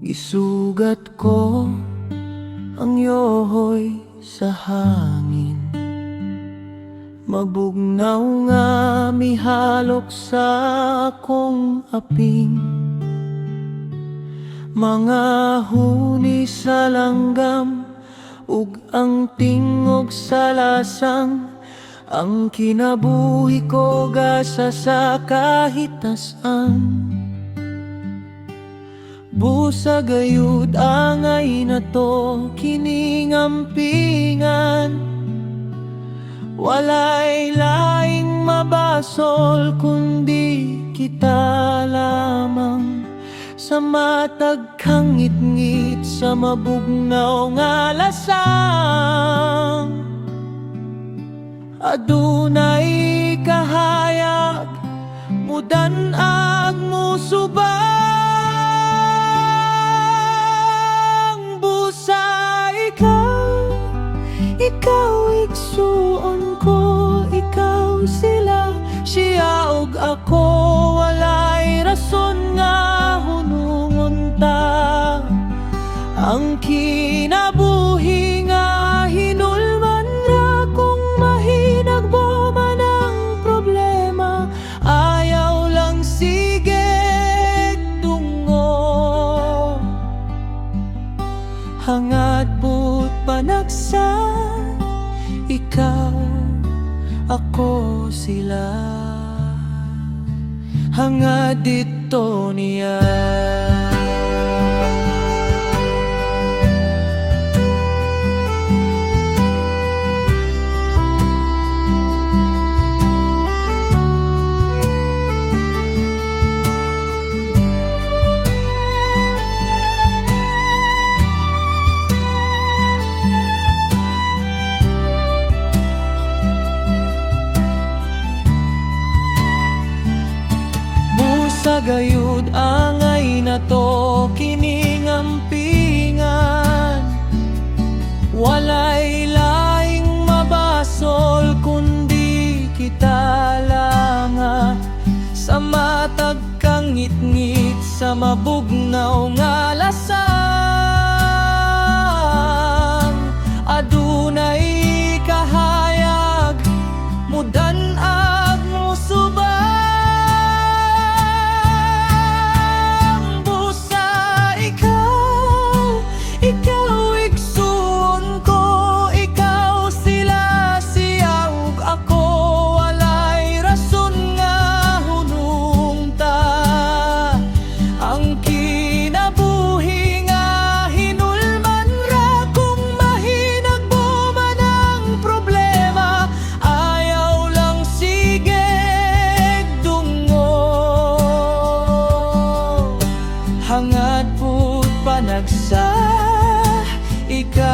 Gisugat ko ang yohoy sa hangin, mabugnaw nga mihalok sa akong aping. Mga huni sa langgam ug ang tingog sa lasang, ang kinabuhi ko gasa sa kahitasan. Busa gayud angay na to kining ampingan, walay laing mabasol kundi kita lamang. Sa matag kang ngit-ngit sa mabugnaw nga lasang, adunay kahayag mudan-ag musubang. Ikaw igsuon ko, ikaw sila, siya ug ako, walay rason nga hunungon ta. Ang kinabuhi nga hinulman ra kung mahinagbo man ang problema, ayaw lang sige tungo, hangad put panagsa. Ikaw, ako sila, hangad dito niya. Sa gayud angay na to kining ampingan, walay laing mabasol kundi kita langa. Sa matag kang ngit-ngit sa mabugnaw nga lasang, adunay kahayag mudan-ag musubang. Hangad put panagsa, ikaw,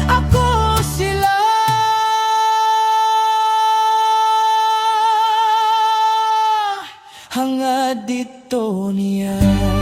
ako sila, hangad dito niya.